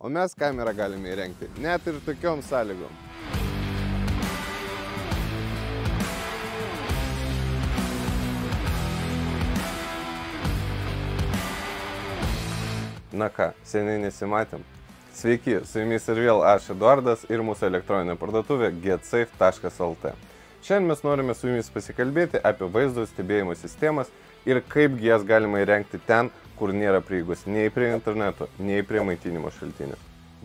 o mes kamerą galime įrengti net ir tokiom sąlygom. Na ką, seniai nesimatėm. Sveiki, su jumis ir vėl aš Eduardas ir mūsų elektroninė parduotuvė getsafe.lt. Šiandien mes norime su jumis pasikalbėti apie vaizdo stebėjimo sistemas ir kaipgi jas galima įrengti ten, kur nėra prieigos nei prie interneto, nei prie maitinimo šaltinių.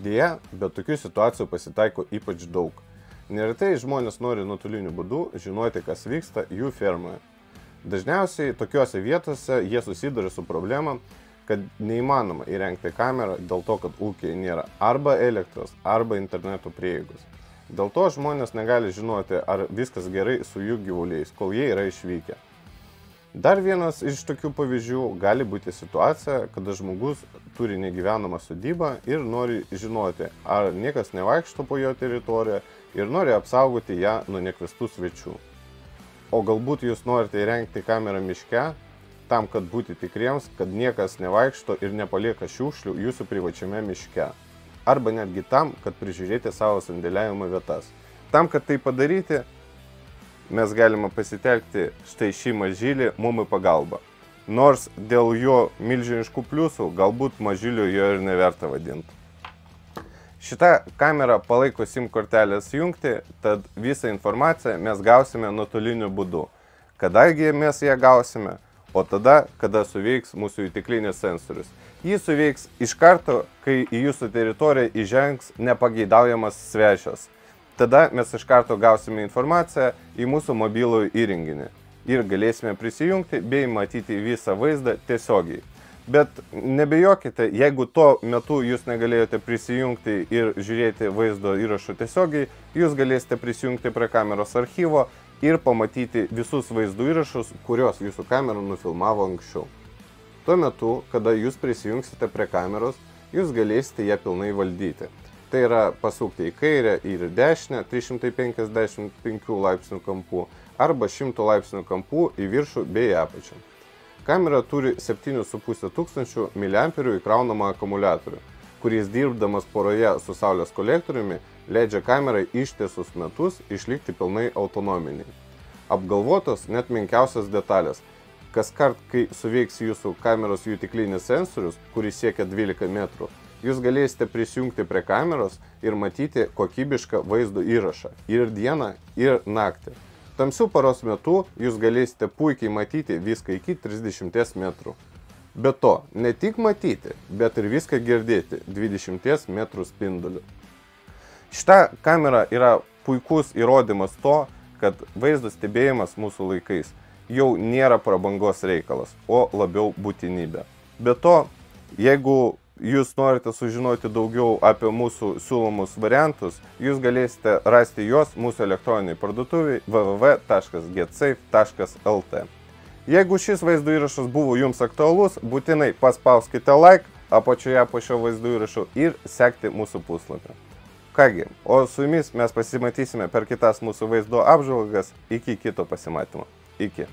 Deja, bet tokių situacijų pasitaiko ypač daug. Neretai žmonės nori nuotoliniu būdu žinoti, kas vyksta jų fermoje. Dažniausiai tokiuose vietose jie susiduria su problema, kad neįmanoma įrengti kamerą dėl to, kad ūkiai nėra arba elektros, arba interneto prieigos. Dėl to žmonės negali žinoti, ar viskas gerai su jų gyvuliais, kol jie yra išvykę. Dar vienas iš tokių pavyzdžių gali būti situacija, kada žmogus turi negyvenamą sodybą ir nori žinoti, ar niekas nevaikšto po jo teritoriją ir nori apsaugoti ją nuo nekviestų svečių. O galbūt jūs norite įrengti kamerą miške, tam, kad būti tikriems, kad niekas nevaikšto ir nepalieka šiukšlių jūsų privačiame miške. Arba netgi tam, kad prižiūrėti savo sandėliavimo vietas. Tam, kad tai padaryti, mes galime pasitelkti štai šį mažylį mum į pagalbą. Nors dėl jo milžiniškų pliusų, galbūt mažyliu jo ir neverta vadinti. Šitą kamerą palaiko SIM kortelės jungti, tad visą informaciją mes gausime nuotoliniu būdu. Kadagi mes ją gausime? O tada, kada suveiks mūsų jutiklinis sensorius. Jis suveiks iš karto, kai į jūsų teritoriją įžengs nepageidaujamas svečias. Tada mes iš karto gausime informaciją į mūsų mobilų įrenginį ir galėsime prisijungti bei matyti visą vaizdą tiesiogiai. Bet nebejokite, jeigu tuo metu jūs negalėjote prisijungti ir žiūrėti vaizdo įrašų tiesiogiai, jūs galėsite prisijungti prie kameros archyvo ir pamatyti visus vaizdo įrašus, kurios jūsų kamera nufilmavo anksčiau. Tuo metu, kada jūs prisijungsite prie kameros, jūs galėsite ją pilnai valdyti. Tai yra pasukti į kairę ir į dešinę 355 laipsnių kampų arba 100 laipsnių kampų į viršų bei apačią. Kamera turi 7,5 tūkstančių mAh įkraunamą akumuliatorių, kuris dirbdamas poroje su saulės kolektoriumi leidžia kamerai ištisus metus išlikti pilnai autonominiai. Apgalvotos net menkiausias detalės. Kaskart, kai suveiks jūsų kameros jutiklinis sensorius, kuris siekia 12 metrų, jūs galėsite prisijungti prie kameros ir matyti kokybišką vaizdo įrašą ir dieną, ir naktį. Tamsių paros metu jūs galėsite puikiai matyti viską iki 30 metrų. Be to, ne tik matyti, bet ir viską girdėti 20 metrų spinduliu. Šita kamera yra puikus įrodymas to, kad vaizdo stebėjimas mūsų laikais jau nėra prabangos reikalas, o labiau būtinybė. Be to, jeigu jūs norite sužinoti daugiau apie mūsų siūlomus variantus, jūs galėsite rasti juos mūsų elektroniniai parduotuviai www.getsafe.lt. Jeigu šis vaizdo įrašas buvo jums aktualus, būtinai paspauskite like apačioje po šio vaizdo įrašo ir sekti mūsų puslapį. Kągi, o su jumis mes pasimatysime per kitas mūsų vaizdo apžvalgas. Iki kito pasimatymo. Iki.